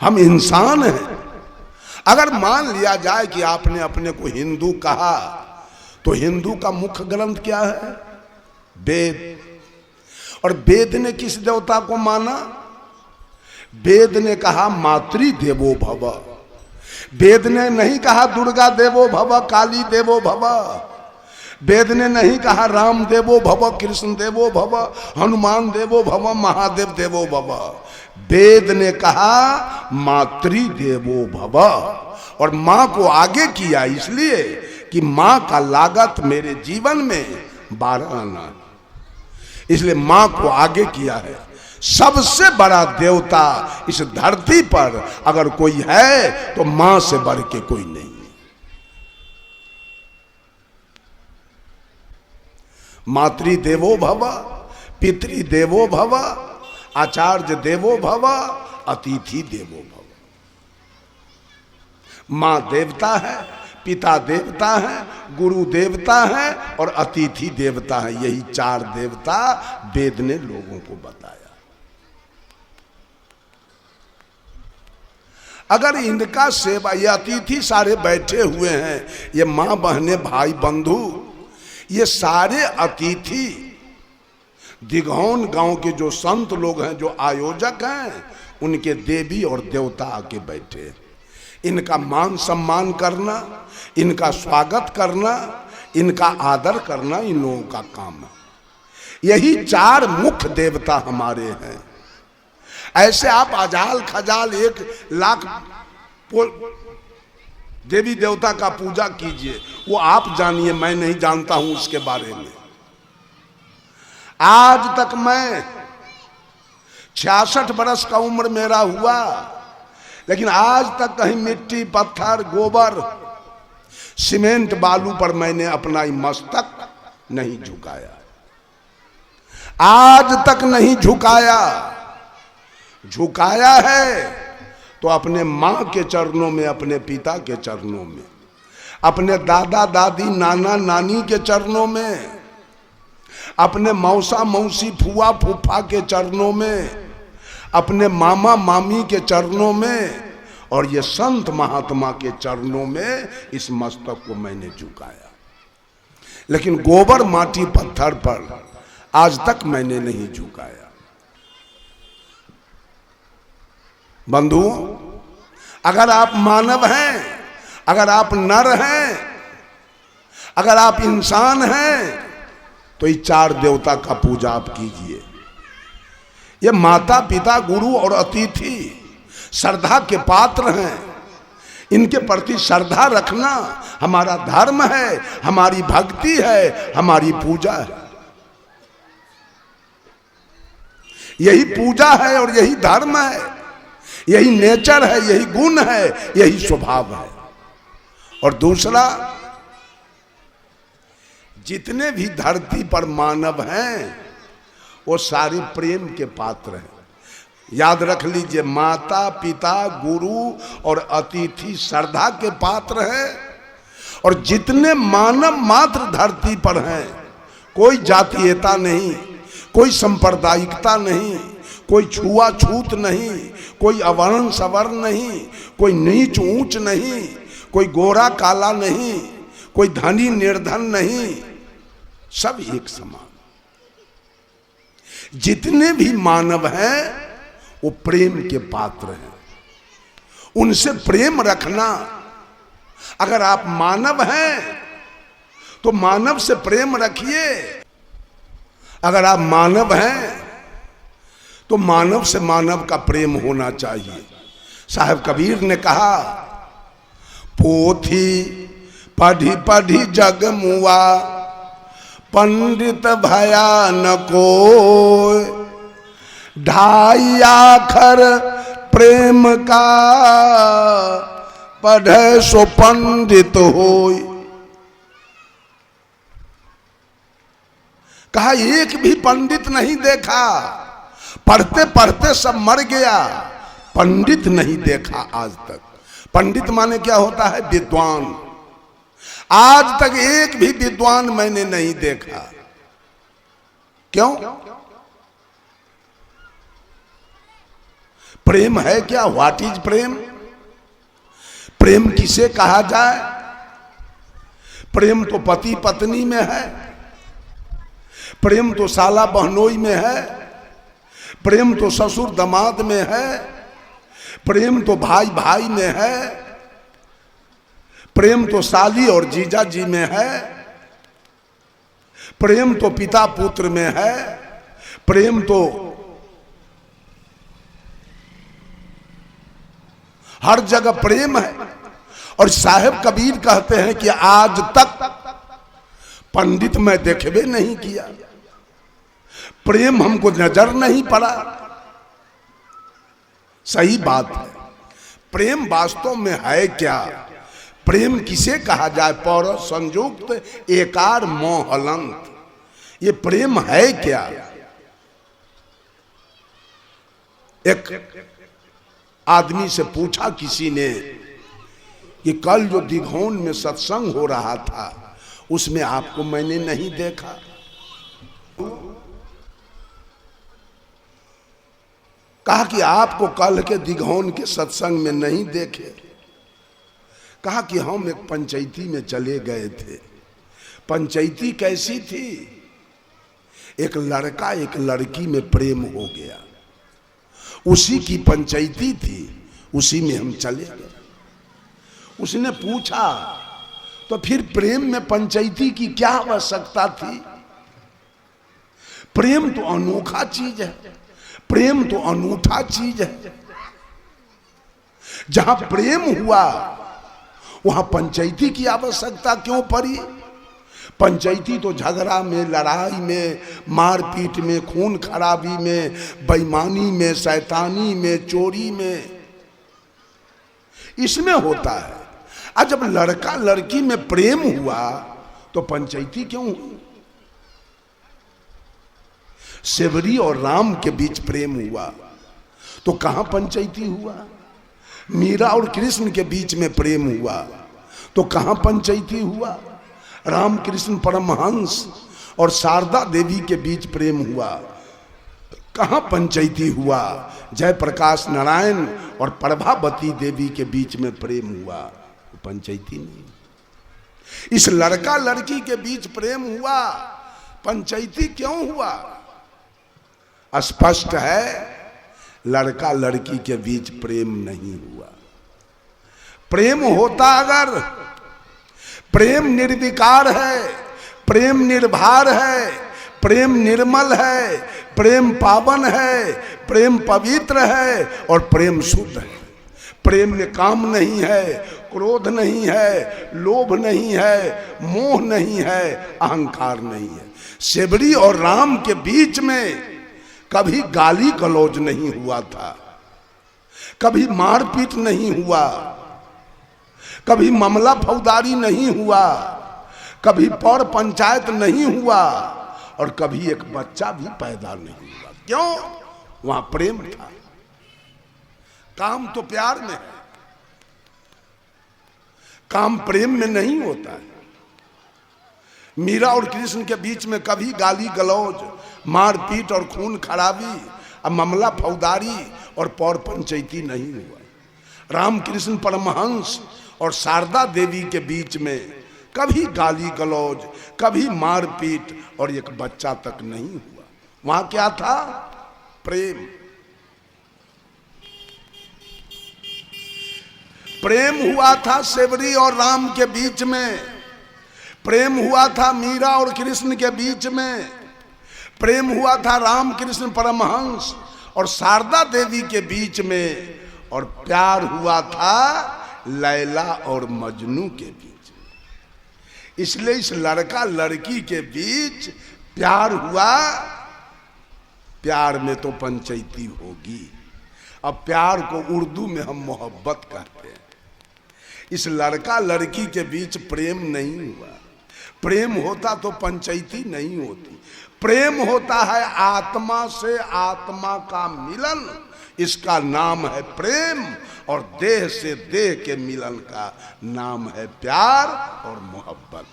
हम इंसान हैं। अगर मान लिया जाए कि आपने अपने को हिंदू कहा, तो हिंदू का मुख्य ग्रंथ क्या है? वेद। और वेद ने किस देवता को माना? वेद ने कहा मातृ देवो भव। वेद ने नहीं कहा दुर्गा देवो भव, काली देवो भव। वेद ने नहीं कहा राम देवो भव, कृष्ण देवो भव, हनुमान देवो भव, महादेव देवो भव। वेद ने कहा मातृ देवो भव। और मां को आगे किया इसलिए कि मां का लागत मेरे जीवन में 12 आना, इसलिए मां को आगे किया है। सबसे बड़ा देवता इस धरती पर अगर कोई है तो मां से बढ़ के कोई नहीं है। मातृ देवो भव, पितृ देवो भव, आचार्य देवो भव, अतिथि देवो भव। मां देवता है, पिता देवता है, गुरु देवता है और अतिथि देवता है। यही 4 देवता वेद ने लोगों को बताया। अगर इनका सेवा, ये अतिथि सारे बैठे हुए हैं, ये मां बहने भाई बंधु, ये सारे अतिथि दिघौन गांव के जो संत लोग हैं, जो आयोजक हैं, उनके देवी और देवता आके बैठे। इनका मान सम्मान करना, इनका स्वागत करना, इनका आदर करना इन लोगों का काम है। यही 4 मुख्य देवता हमारे हैं। ऐसे आप अजाल खजाल 1 लाख देवी देवता का पूजा कीजिए, वो आप जानिए, मैं नहीं जानता हूं उसके बारे में। आज तक मैं 66 बरस का उम्र मेरा हुआ, लेकिन आज तक कहीं मिट्टी पत्थर गोबर सीमेंट बालू पर मैंने अपना मस्तक नहीं झुकाया, आज तक नहीं झुकाया। झुकाया है तो अपने मां के चरणों में, अपने पिता के चरणों में, अपने दादा दादी नाना नानी के चरणों में, अपने मौसा मौसी फुआ फूफा के चरणों में, अपने मामा मामी के चरणों में और ये संत महात्मा के चरणों में इस मस्तक को मैंने झुकाया। लेकिन गोबर माटी पत्थर पर आज तक मैंने नहीं झुकाया। बंधुओं, अगर आप मानव हैं, अगर आप नर हैं, अगर आप इंसान हैं, तो ये 4 देवता का पूजा आप कीजिए। ये माता पिता गुरु और अतिथि श्रद्धा के पात्र हैं। इनके प्रति श्रद्धा रखना हमारा धर्म है, हमारी भक्ति है, हमारी पूजा है। यही पूजा है और यही धर्म है, यही नेचर है, यही गुण है, यही स्वभाव है। और दूसरा, जितने भी धरती पर मानव हैं वो सारे प्रेम के पात्र हैं। याद रख लीजिए, माता पिता गुरु और अतिथि श्रद्धा के पात्र हैं। और जितने मानव मात्र धरती पर हैं, कोई जातीयता नहीं, कोई सांप्रदायिकता नहीं, कोई छुआछूत नहीं, कोई अवर्ण सवर्ण नहीं, कोई नीच ऊंच नहीं, कोई गोरा काला नहीं, कोई धनी निर्धन नहीं, सब एक समान। जितने भी मानव हैं वो प्रेम के पात्र हैं। उनसे प्रेम रखना। अगर आप मानव हैं तो मानव से प्रेम रखिए। अगर आप मानव हैं तो मानव से मानव का प्रेम होना चाहिए। साहब कबीर ने कहा, पोथी पढ़ी पढ़ी जग मुआ, पंडित भया न कोय, 2.5 आखर प्रेम का, पढ़े सो पंडित होय। कहा एक भी पंडित नहीं देखा, पढ़ते पढ़ते सब मर गया, पंडित नहीं देखा आज तक। पंडित माने क्या होता है? विद्वान। आज तक एक भी विद्वान मैंने नहीं देखा। क्यों? प्रेम है क्या? व्हाट इज प्रेम? प्रेम किसे कहा जाए? प्रेम तो पति पत्नी में है, प्रेम तो साला बहनोई में है, प्रेम तो ससुर दामाद में है, प्रेम तो भाई भाई में है, प्रेम तो साली और जीजा जी में है, प्रेम तो पिता पुत्र में है, प्रेम तो हर जगह प्रेम है। और साहेब कबीर कहते हैं कि आज तक पंडित मैं देखबे नहीं किया, प्रेम हमको नजर नहीं पड़ा। सही बात है। प्रेम वास्तव में है क्या? प्रेम किसे कहा जाए? पौर संयुक्त एकार मोहलंत, ये प्रेम है क्या? एक आदमी से पूछा किसी ने कि कल जो दिघौन में सत्संग हो रहा था उसमें आपको मैंने नहीं देखा। कहा कि आपको कल के दिघौन के सत्संग में नहीं देखे। कहा कि हम एक पंचायती में चले गए थे। पंचायती कैसी थी? एक लड़का एक लड़की में प्रेम हो गया, उसी की पंचायती थी, उसी में हम चले गए। उसने पूछा तो फिर प्रेम में पंचायती की क्या आवश्यकता थी? प्रेम तो अनोखा चीज है, प्रेम तो अनूठा चीज है। जहां प्रेम हुआ वहां पंचायती की आवश्यकता क्यों पड़ी? पंचायती तो झगड़ा में, लड़ाई में, मारपीट में, खून खराबी में, बेईमानी में, शैतानी में, चोरी में, इसमें होता है। आज जब लड़का लड़की में प्रेम हुआ तो पंचायती क्यों हुई? सेवरी और राम के बीच प्रेम हुआ तो कहां पंचायती हुआ? मीरा और कृष्ण के बीच में प्रेम हुआ तो कहां पंचायती हुआ? राम कृष्ण परमहंस और शारदा देवी के बीच प्रेम हुआ, कहां पंचायती हुआ? जयप्रकाश नारायण और प्रभावती देवी के बीच में प्रेम हुआ, पंचायती नहीं। इस लड़का लड़की के बीच प्रेम हुआ, पंचायती क्यों हुआ? स्पष्ट है, लड़का लड़की के बीच प्रेम नहीं हुआ। प्रेम होता अगर, प्रेम निर्विकार है, प्रेम निर्भार है, प्रेम निर्मल है, प्रेम पावन है, प्रेम पवित्र है और प्रेम शुद्ध है। प्रेम में काम नहीं है, क्रोध नहीं है, लोभ नहीं है, मोह नहीं है, अहंकार नहीं है। सेवरी और राम के बीच में कभी गाली गलौज नहीं हुआ था, कभी मारपीट नहीं हुआ, कभी मामला फौजदारी नहीं हुआ, कभी पौर पंचायत नहीं हुआ और कभी एक बच्चा भी पैदा नहीं हुआ। क्यों? वहां प्रेम था। काम तो प्यार में है, काम प्रेम में नहीं होता है। मीरा और कृष्ण के बीच में कभी गाली गलौज, मारपीट और खून खराबी, मामला फौजदारी और पौर पंचायती नहीं हुआ। राम कृष्ण परमहंस और शारदा देवी के बीच में कभी गाली गलौज, कभी मारपीट और एक बच्चा तक नहीं हुआ। वहां क्या था? प्रेम। प्रेम हुआ था सेवरी और राम के बीच में, प्रेम हुआ था मीरा और कृष्ण के बीच में, प्रेम हुआ था राम कृष्ण परमहंस और शारदा देवी के बीच में, और प्यार हुआ था लैला और मजनू के बीच में। इसलिए इस लड़का लड़की के बीच प्यार हुआ। प्यार में तो पंचायती होगी। अब प्यार को उर्दू में हम मोहब्बत कहते हैं। इस लड़का लड़की के बीच प्रेम नहीं हुआ। प्रेम होता तो पंचायती नहीं होती। प्रेम होता है आत्मा से आत्मा का मिलन, इसका नाम है प्रेम, और देह से देह के मिलन का नाम है प्यार और मोहब्बत।